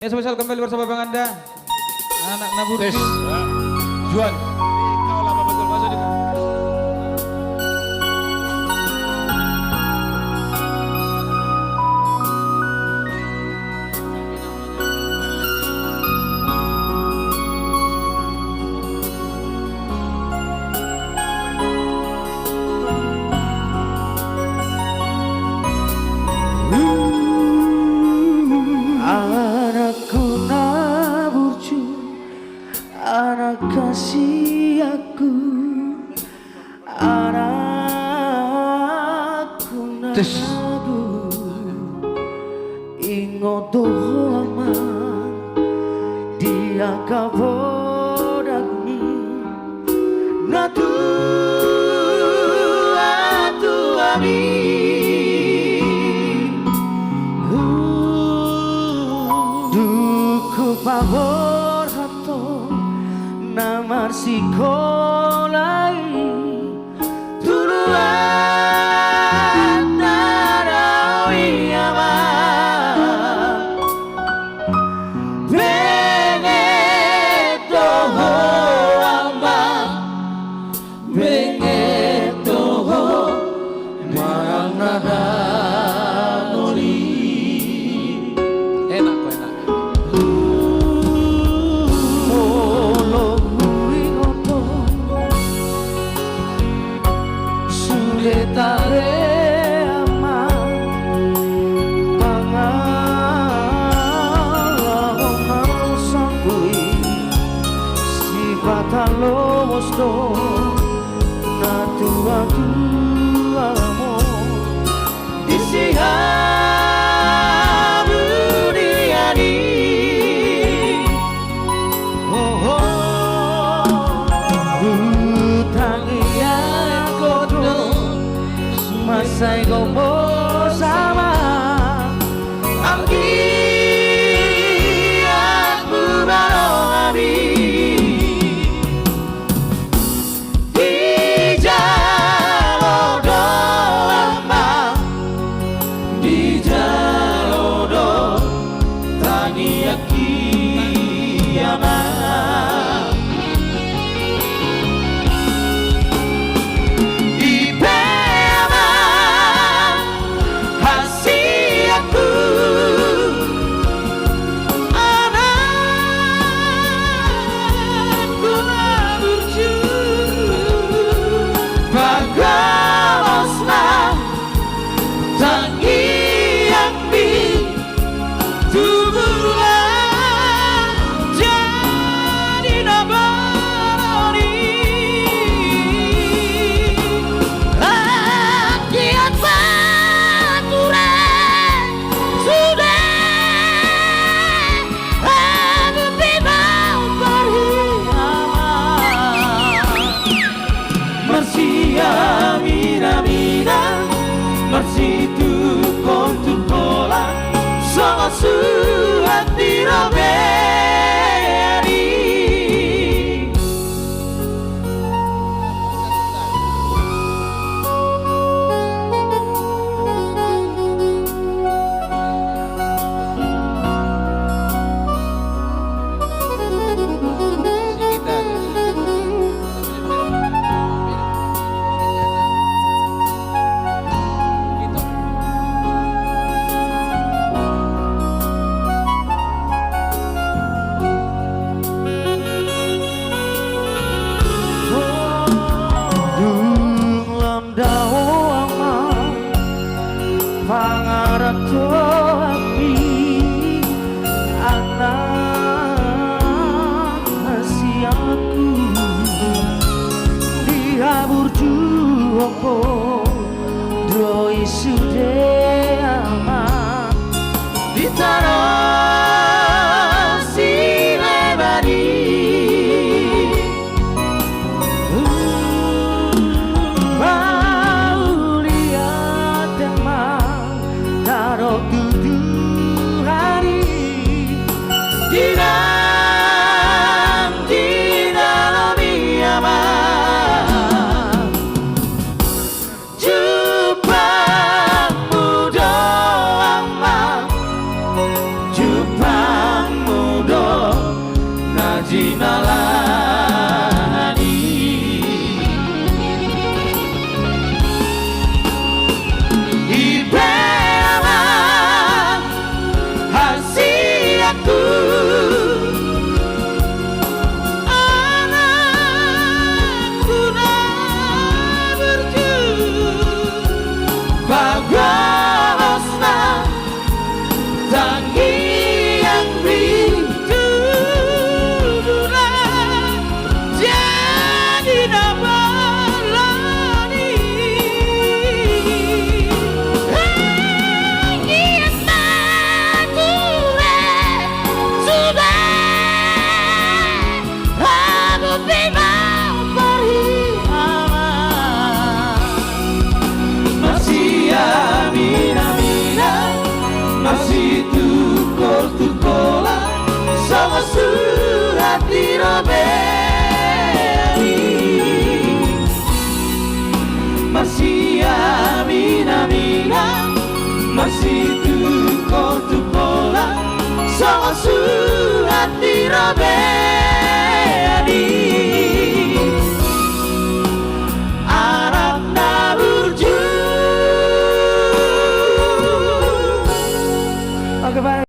Ya spesial kembali bersama Bang Anda, anak Naburdi, Juan. kau lama betul masuk di. Anakku Naburju, anak kasih aku, anakku Nabur, ingot aman dia kabodagni, natu atu ami. Pavor hatto namar sikolai tuluan narawi ama bengeto ama bengeto marang nada noli Enak kok enak. Tare aman pangalong sangkui si patalo mosto na tua-tuamo di sihaburiani masai gomo sama anggi aku barong abi di jalodo lama di jalodo tani akiyama Marsitu kontu pola sama suhati roberi Pangarato api anak kasih aku dihaburju opo doi sude aman ditaruh silebani Jepang aku anakku nak berjuang baguslah tangi yang rindu bulan jadi nabalani ingin mature sudah aku bilang beriman masih amina masih tukol-tukola sama surat dirobeli masih amina masih tukol-tukola sama surat dirobeli